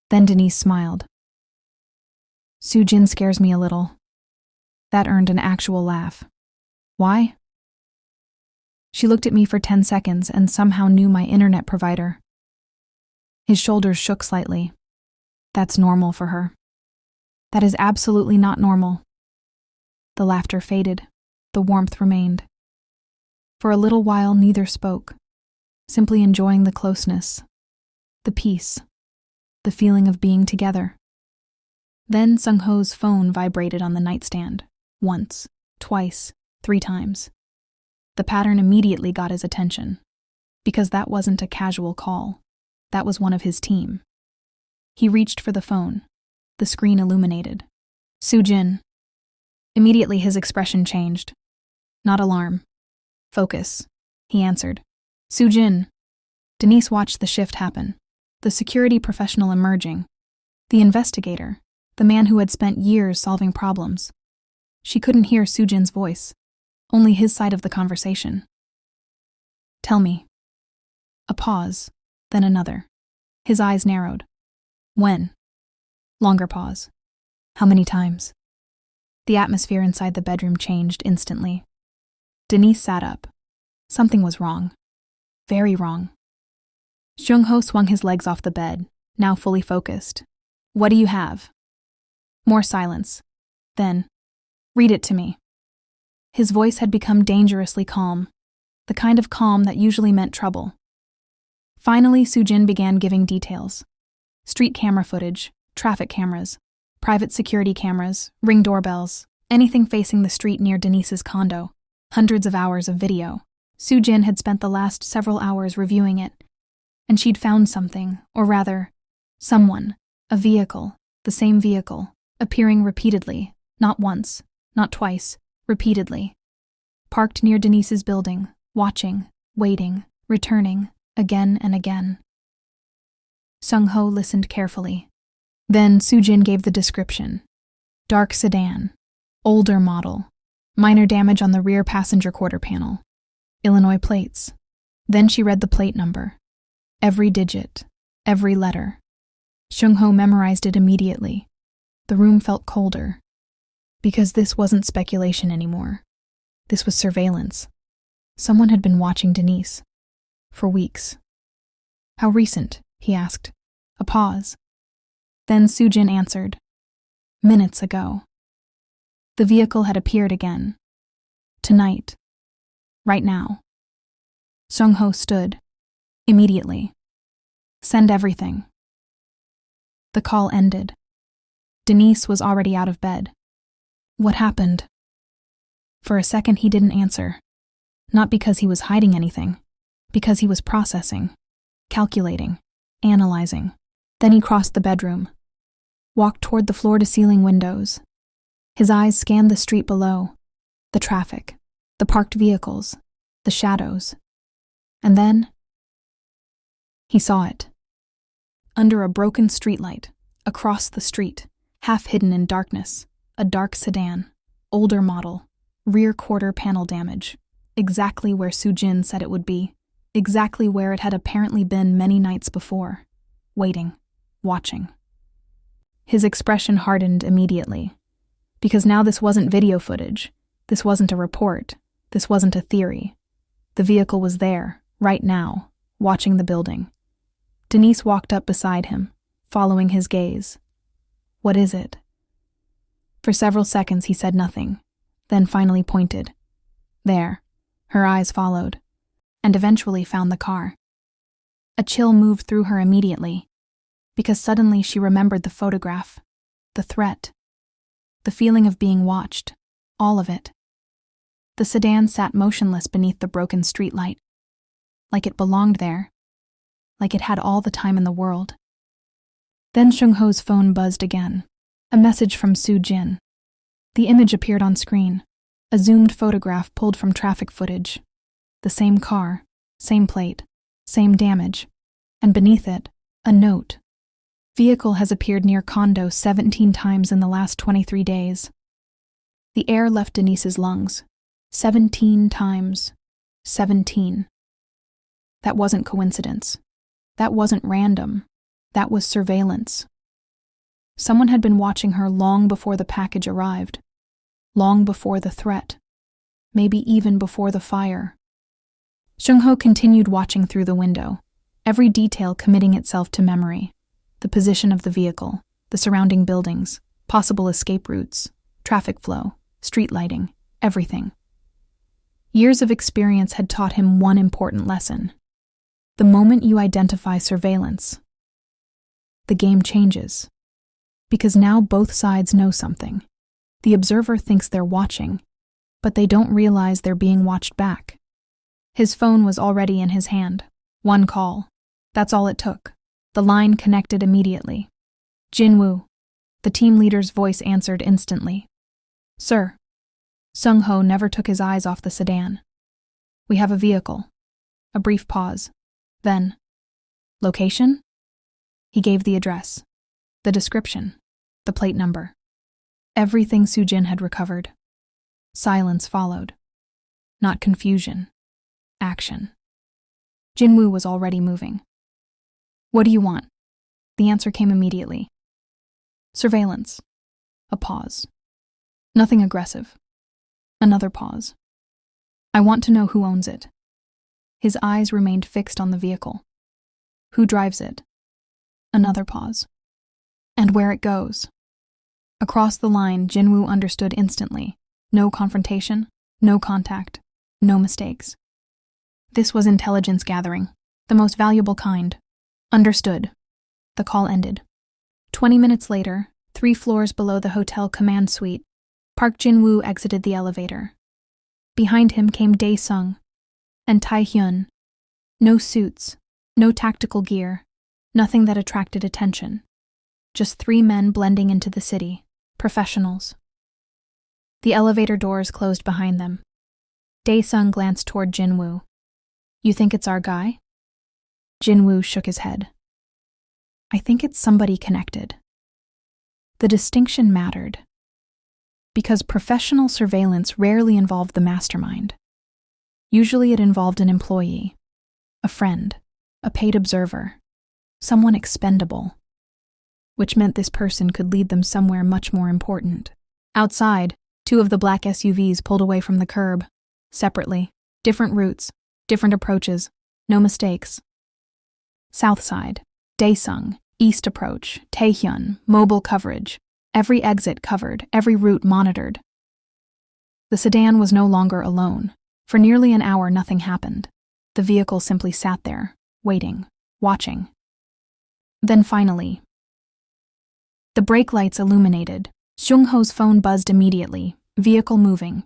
A: Then Denise smiled. "Soo-jin scares me a little." That earned an actual laugh. "Why?" She looked at me for 10 seconds and somehow knew my internet provider. His shoulders shook slightly. "That's normal for her." "That is absolutely not normal." The laughter faded. The warmth remained. For a little while, neither spoke, simply enjoying the closeness, the peace, the feeling of being together. Then Seung-ho's phone vibrated on the nightstand, once, twice, 3 times. The pattern immediately got his attention, because that wasn't a casual call. That was one of his team. He reached for the phone. The screen illuminated. "Soo-jin." Immediately his expression changed. Not alarm. "Focus," he answered. "Soo-jin." Denise watched the shift happen. The security professional emerging. The investigator. The man who had spent years solving problems. She couldn't hear Soo-jin's voice. Only his side of the conversation. "Tell me." A pause, then another. His eyes narrowed. "When?" Longer pause. "How many times?" The atmosphere inside the bedroom changed instantly. Denise sat up. Something was wrong. Very wrong. Seung-ho swung his legs off the bed, now fully focused. "What do you have?" More silence. Then, "Read it to me." His voice had become dangerously calm, the kind of calm that usually meant trouble. Finally, Soo-jin began giving details. Street camera footage, traffic cameras, private security cameras, ring doorbells, anything facing the street near Denise's condo. Hundreds of hours of video. Soo-jin had spent the last several hours reviewing it, and she'd found something, or rather, someone, a vehicle, the same vehicle, appearing repeatedly, not once, not twice, repeatedly. Parked near Denise's building, watching, waiting, returning, again and again. Seung-ho listened carefully. Then Soo-jin gave the description. Dark sedan, older model, minor damage on the rear passenger quarter panel, Illinois plates. Then she read the plate number. Every digit, every letter. Seung-ho memorized it immediately. The room felt colder. Because this wasn't speculation anymore. This was surveillance. Someone had been watching Denise. For weeks. "How recent?" he asked. A pause. Then Soo-jin answered. "Minutes ago." The vehicle had appeared again. Tonight. Right now. Seung-ho stood. Immediately. "Send everything." The call ended. Denise was already out of bed. What happened? For a second he didn't answer. Not because he was hiding anything. Because he was processing. Calculating. Analyzing. Then he crossed the bedroom. Walked toward the floor-to-ceiling windows. His eyes scanned the street below. The traffic. The parked vehicles. The shadows. And then he saw it. Under a broken streetlight, across the street, half hidden in darkness, a dark sedan, older model, rear quarter panel damage, exactly where Soo-jin said it would be, exactly where it had apparently been many nights before, waiting, watching. His expression hardened immediately, because now this wasn't video footage, this wasn't a report, this wasn't a theory. The vehicle was there, right now, watching the building. Denise walked up beside him, following his gaze. "What is it?" For several seconds he said nothing, then finally pointed. There. Her eyes followed, and eventually found the car. A chill moved through her immediately, because suddenly she remembered the photograph, the threat, the feeling of being watched, all of it. The sedan sat motionless beneath the broken streetlight, like it belonged there, like it had all the time in the world. Then Seung-ho's phone buzzed again, a message from Soo-jin. The image appeared on screen, a zoomed photograph pulled from traffic footage. The same car, same plate, same damage, and beneath it, a note. "Vehicle has appeared near condo 17 times in the last 23 days. The air left Denise's lungs. 17 times. 17. That wasn't coincidence. That wasn't random. That was surveillance. Someone had been watching her long before the package arrived. Long before the threat. Maybe even before the fire. Seung-ho continued watching through the window, every detail committing itself to memory. The position of the vehicle, the surrounding buildings, possible escape routes, traffic flow, street lighting, everything. Years of experience had taught him one important lesson. The moment you identify surveillance, the game changes. Because now both sides know something. The observer thinks they're watching, but they don't realize they're being watched back. His phone was already in his hand. One call. That's all it took. The line connected immediately. "Jin-woo." The team leader's voice answered instantly. "Sir." Seung-ho never took his eyes off the sedan. "We have a vehicle." A brief pause. Then, "Location?" He gave the address, the description, the plate number. Everything Soo-jin had recovered. Silence followed. Not confusion. Action. Jin-woo was already moving. "What do you want?" The answer came immediately. "Surveillance." A pause. Nothing aggressive. Another pause. "I want to know who owns it." His eyes remained fixed on the vehicle. "Who drives it?" Another pause. "And where it goes." Across the line, Jin-woo understood instantly. No confrontation, no contact, no mistakes. This was intelligence gathering, the most valuable kind. Understood. The call ended. 20 minutes later, 3 floors below the hotel command suite, Park Jin-woo exited the elevator. Behind him came Dae-sung and Tae-hyun. No suits, no tactical gear, nothing that attracted attention. Just 3 men blending into the city, professionals. The elevator doors closed behind them. Dae-sung glanced toward Jin-woo. "You think it's our guy?" Jin-woo shook his head. "I think it's somebody connected." The distinction mattered, because professional surveillance rarely involved the mastermind. Usually it involved an employee, a friend, a paid observer, someone expendable, which meant this person could lead them somewhere much more important. Outside, 2 of the black SUVs pulled away from the curb, separately, different routes, different approaches, no mistakes. South side, Dae-sung, east approach, Tae-hyun, mobile coverage, every exit covered, every route monitored. The sedan was no longer alone. For nearly an hour nothing happened. The vehicle simply sat there, waiting, watching. Then finally, the brake lights illuminated. Seung-ho's phone buzzed immediately, vehicle moving.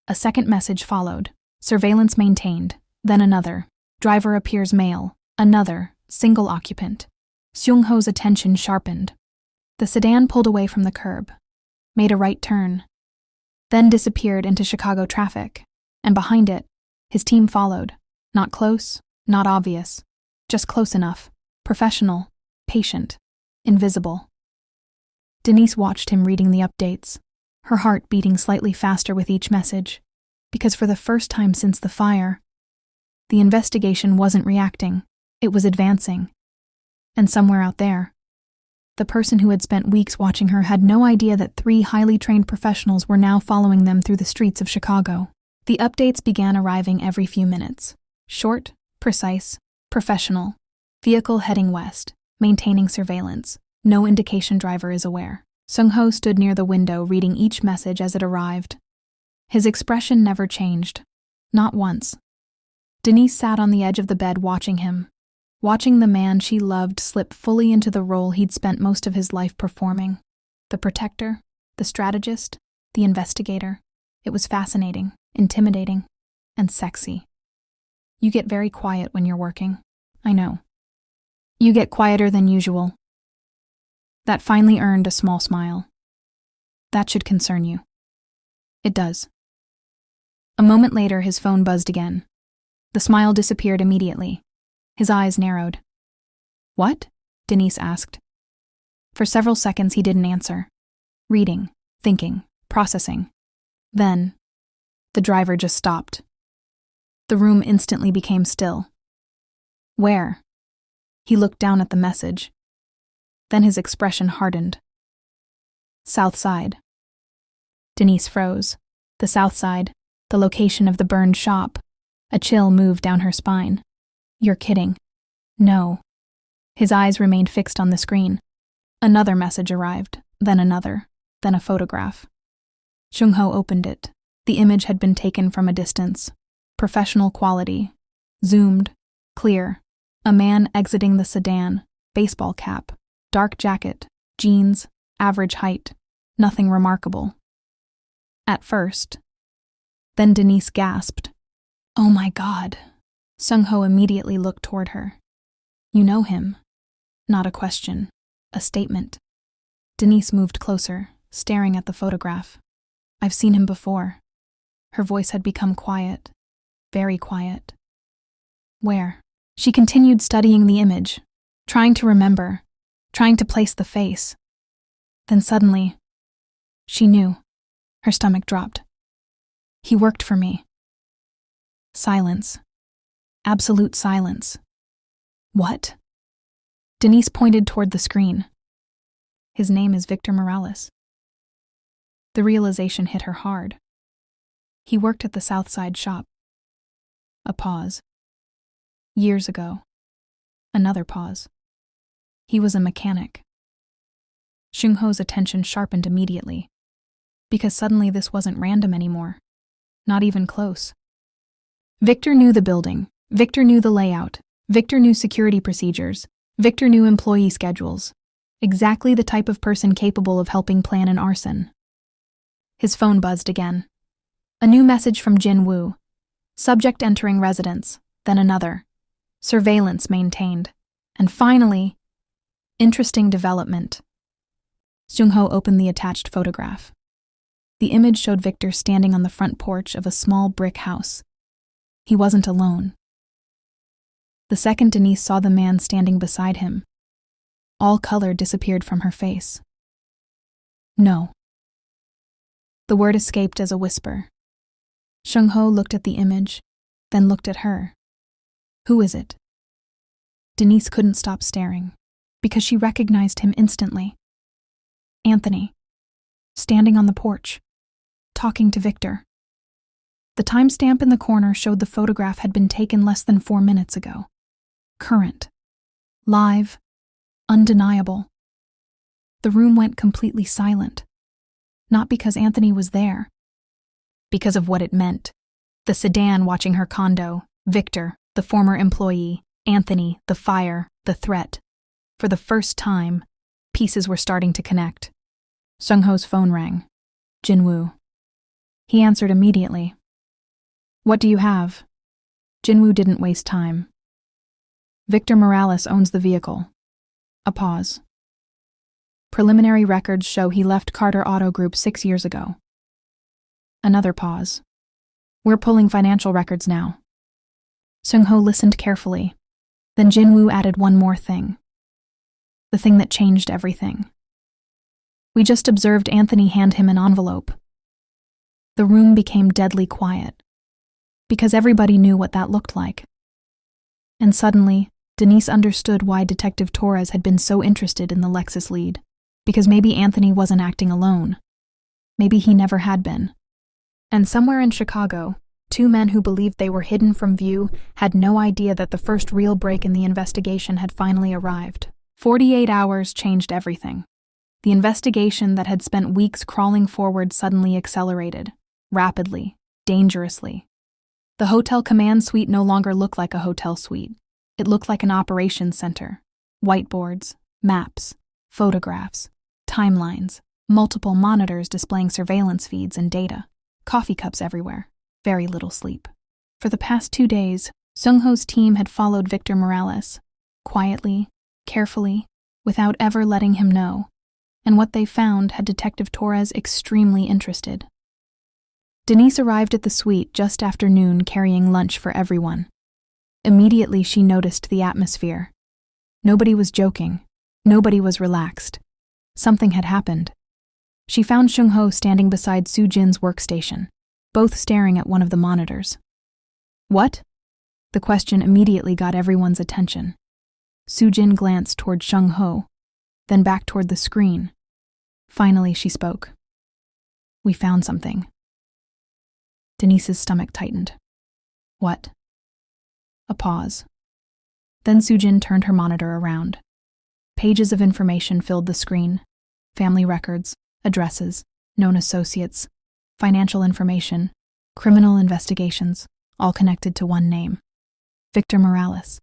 A: A second message followed, surveillance maintained, then another, driver appears male, another, single occupant. Seung-ho's attention sharpened. The sedan pulled away from the curb, made a right turn, then disappeared into Chicago traffic, and behind it, his team followed. Not close, not obvious, just close enough, professional, patient, invisible. Denise watched him reading the updates, her heart beating slightly faster with each message, because for the first time since the fire, The investigation wasn't reacting, it was advancing. And somewhere out there, the person who had spent weeks watching her had no idea that 3 highly trained professionals were now following them through the streets of Chicago. The updates began arriving every few minutes. Short, precise, professional. Vehicle heading west, maintaining surveillance. No indication driver is aware. Seung-ho stood near the window reading each message as it arrived. His expression never changed. Not once. Denise sat on the edge of the bed watching him, watching the man she loved slip fully into the role he'd spent most of his life performing. The protector, the strategist, the investigator. It was fascinating, intimidating, and sexy. You get very quiet when you're working. I know. You get quieter than usual. That finally earned a small smile. That should concern you. It does. A moment later, his phone buzzed again. The smile disappeared immediately. His eyes narrowed. What? Denise asked. For several seconds he didn't answer. Reading, thinking, processing. Then, the driver just stopped. The room instantly became still. Where? He looked down at the message. Then his expression hardened. South Side. Denise froze. The South Side, the location of the burned shop. A chill moved down her spine. You're kidding. No. His eyes remained fixed on the screen. Another message arrived, then another, then a photograph. Seung-ho opened it. The image had been taken from a distance. Professional quality. Zoomed. Clear. A man exiting the sedan. Baseball cap. Dark jacket. Jeans. Average height. Nothing remarkable. At first. Then Denise gasped. Oh my God. Seung-ho immediately looked toward her. You know him. Not a question. A statement. Denise moved closer, staring at the photograph. I've seen him before. Her voice had become quiet. Very quiet. Where? She continued studying the image, trying to remember, trying to place the face. Then suddenly, she knew. Her stomach dropped. He worked for me. Silence. Absolute silence. What? Denise pointed toward the screen. His name is Victor Morales. The realization hit her hard. He worked at the South Side shop. A pause. Years ago. Another pause. He was a mechanic. Seung-ho's attention sharpened immediately, because suddenly this wasn't random anymore. Not even close. Victor knew the building. Victor knew the layout. Victor knew security procedures. Victor knew employee schedules. Exactly the type of person capable of helping plan an arson. His phone buzzed again. A new message from Jin Woo. Subject entering residence. Then another. Surveillance maintained. And finally, interesting development. Seung-ho opened the attached photograph. The image showed Victor standing on the front porch of a small brick house. He wasn't alone. The second Denise saw the man standing beside him, all color disappeared from her face. No. The word escaped as a whisper. Seung-ho looked at the image, then looked at her. Who is it? Denise couldn't stop staring, because she recognized him instantly. Anthony, standing on the porch, talking to Victor. The timestamp in the corner showed the photograph had been taken less than 4 minutes ago. Current. Live. Undeniable. The room went completely silent. Not because Anthony was there. Because of what it meant. The sedan watching her condo, Victor, the former employee, Anthony, the fire, the threat. For the first time, pieces were starting to connect. Seung-ho's phone rang. Jinwoo. He answered immediately. What do you have? Jinwoo didn't waste time. Victor Morales owns the vehicle. A pause. Preliminary records show he left Carter Auto Group 6 years ago. Another pause. We're pulling financial records now. Seung-ho listened carefully. Then Jinwoo added one more thing. The thing that changed everything. We just observed Anthony hand him an envelope. The room became deadly quiet. Because everybody knew what that looked like. And suddenly, Denise understood why Detective Torres had been so interested in the Lexus lead. Because maybe Anthony wasn't acting alone. Maybe he never had been. And somewhere in Chicago, two men who believed they were hidden from view had no idea that the first real break in the investigation had finally arrived. 48 hours changed everything. The investigation that had spent weeks crawling forward suddenly accelerated, rapidly, dangerously. The hotel command suite no longer looked like a hotel suite. It looked like an operations center. Whiteboards, maps, photographs, timelines, multiple monitors displaying surveillance feeds and data, coffee cups everywhere, very little sleep. For the past 2 days, Seung-ho's team had followed Victor Morales, quietly, carefully, without ever letting him know, and what they found had Detective Torres extremely interested. Denise arrived at the suite just after noon carrying lunch for everyone. Immediately she noticed the atmosphere. Nobody was joking. Nobody was relaxed. Something had happened. She found Seung-ho standing beside Soo-jin's workstation, both staring at one of the monitors. What? The question immediately got everyone's attention. Soo-jin glanced toward Seung-ho, then back toward the screen. Finally, she spoke. We found something. Denise's stomach tightened. What? A pause. Then Soo-jin turned her monitor around. Pages of information filled the screen. Family records, addresses, known associates, financial information, criminal investigations, all connected to one name. Victor Morales.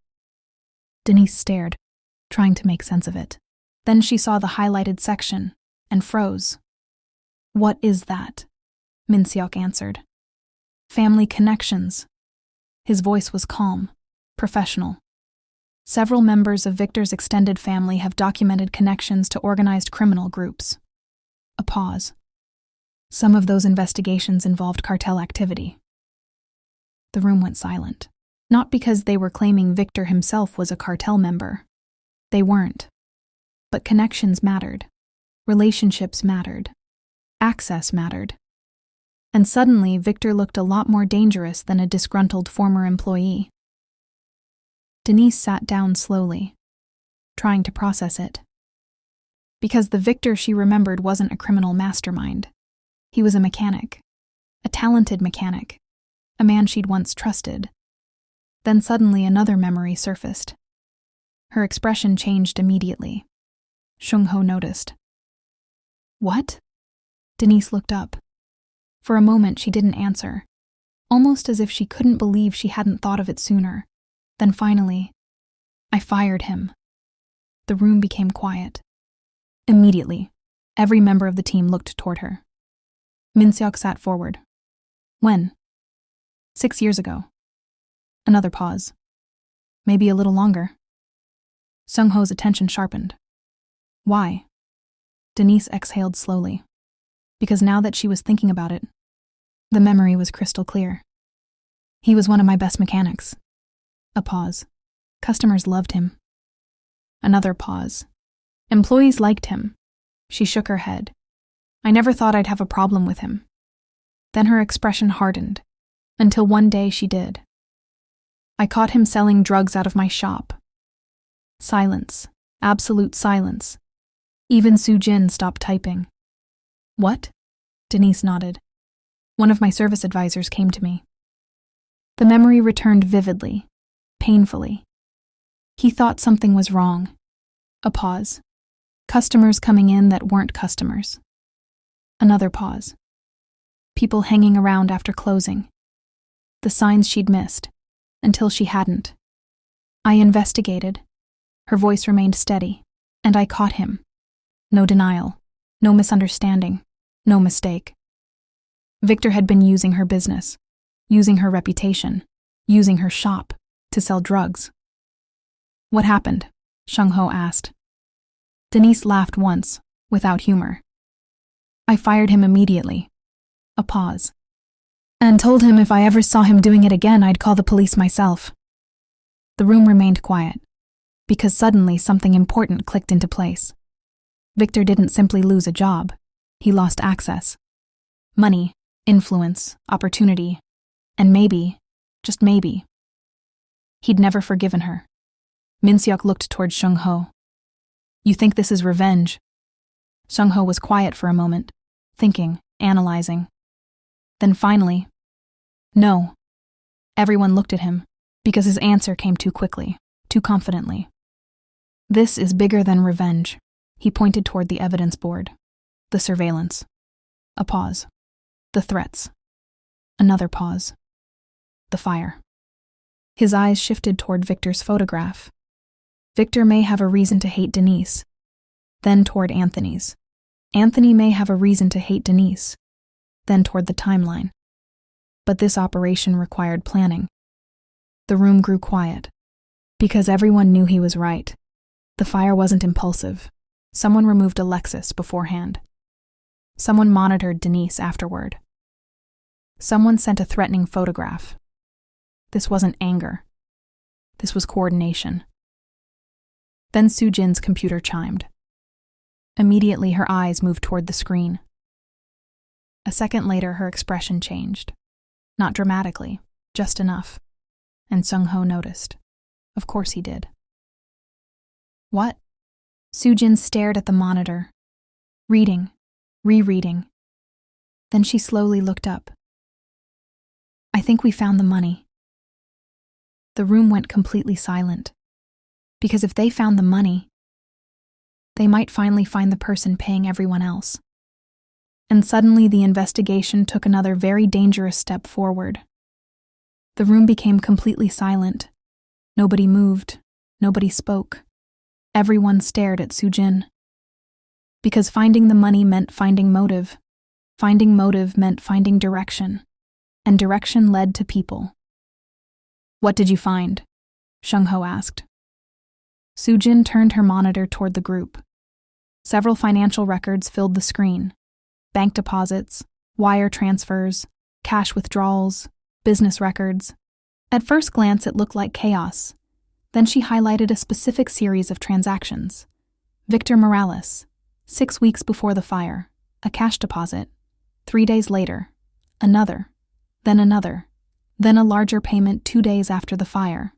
A: Denise stared, trying to make sense of it. Then she saw the highlighted section and froze. What is that? Min-seok answered. Family connections. His voice was calm, professional. Several members of Victor's extended family have documented connections to organized criminal groups. A pause. Some of those investigations involved cartel activity. The room went silent. Not because they were claiming Victor himself was a cartel member. They weren't. But connections mattered. Relationships mattered. Access mattered. And suddenly, Victor looked a lot more dangerous than a disgruntled former employee. Denise sat down slowly, trying to process it. Because the Victor she remembered wasn't a criminal mastermind. He was a mechanic. A talented mechanic. A man she'd once trusted. Then suddenly another memory surfaced. Her expression changed immediately. Seung-ho noticed. What? Denise looked up. For a moment she didn't answer, almost as if she couldn't believe she hadn't thought of it sooner. Then finally, I fired him. The room became quiet. Immediately, every member of the team looked toward her. Min-seok sat forward. When? 6 years ago. Another pause. Maybe a little longer. Seung-ho's attention sharpened. Why? Denise exhaled slowly. Because now that she was thinking about it, the memory was crystal clear. He was one of my best mechanics. A pause. Customers loved him. Another pause. Employees liked him. She shook her head. I never thought I'd have a problem with him. Then her expression hardened, until one day she did. I caught him selling drugs out of my shop. Silence. Absolute silence. Even Soo-jin stopped typing. What? Denise nodded. One of my service advisors came to me. The memory returned vividly, painfully. He thought something was wrong. A pause. Customers coming in that weren't customers. Another pause. People hanging around after closing. The signs she'd missed, until she hadn't. I investigated. Her voice remained steady, and I caught him. No denial, no misunderstanding, no mistake. Victor had been using her business, using her reputation, using her shop to sell drugs. What happened? Seung-ho asked. Denise laughed once, without humor. I fired him immediately. A pause. And told him if I ever saw him doing it again, I'd call the police myself. The room remained quiet, because suddenly something important clicked into place. Victor didn't simply lose a job. He lost access. Money, influence, opportunity, and maybe, just maybe, He'd never forgiven her. Min-seok looked toward Seung-ho. You think this is revenge? Seung-ho was quiet for a moment, thinking, analyzing. Then finally, no. Everyone looked at him, because his answer came too quickly, too confidently. This is bigger than revenge. He pointed toward the evidence board. The surveillance. A pause. The threats. Another pause. The fire. His eyes shifted toward Victor's photograph. Victor may have a reason to hate Denise. Then toward Anthony's. Anthony may have a reason to hate Denise. Then toward the timeline. But this operation required planning. The room grew quiet. Because everyone knew he was right. The fire wasn't impulsive. Someone removed a Lexus beforehand. Someone monitored Denise afterward. Someone sent a threatening photograph. This wasn't anger. This was coordination. Then Soo-jin's computer chimed. Immediately her eyes moved toward the screen. A second later her expression changed. Not dramatically, just enough. And Seung-ho noticed. Of course he did. What? Soo-jin stared at the monitor. Reading. Rereading. Then she slowly looked up. I think we found the money. The room went completely silent. Because if they found the money, they might finally find the person paying everyone else. And suddenly the investigation took another very dangerous step forward. The room became completely silent. Nobody moved. Nobody spoke. Everyone stared at Soo-jin. Because finding the money meant finding motive. Finding motive meant finding direction. And direction led to people. What did you find? Seung-ho asked. Soo-jin turned her monitor toward the group. Several financial records filled the screen. Bank deposits, wire transfers, cash withdrawals, business records. At first glance it looked like chaos. Then she highlighted a specific series of transactions. Victor Morales, 6 weeks before the fire, a cash deposit. 3 days later, another, then a larger payment 2 days after the fire.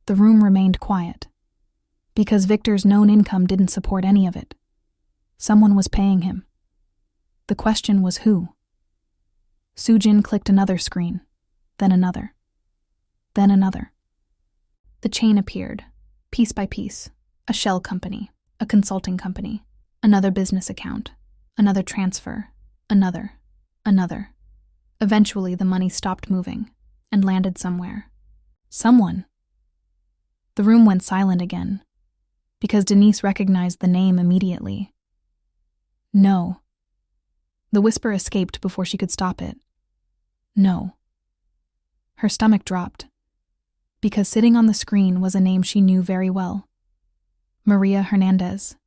A: The room remained quiet. Because Victor's known income didn't support any of it. Someone was paying him. The question was who? Soo-jin clicked another screen, then another. The chain appeared, piece by piece. A shell company, a consulting company, another business account, another transfer, another. Eventually the money stopped moving and landed somewhere. Someone. The room went silent again. Because Denise recognized the name immediately. No. The whisper escaped before she could stop it. No. Her stomach dropped. Because sitting on the screen was a name she knew very well. Maria Hernandez.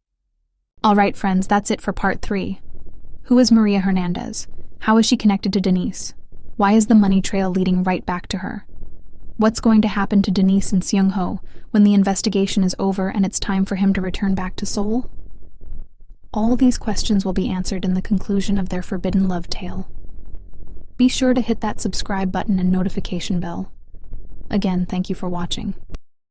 A: All right, friends, that's it for part 3. Who is Maria Hernandez? How is she connected to Denise? Why is the money trail leading right back to her? What's going to happen to Denise and Seung-ho when the investigation is over and it's time for him to return back to Seoul? All these questions will be answered in the conclusion of their forbidden love tale. Be sure to hit that subscribe button and notification bell. Again, thank you for watching.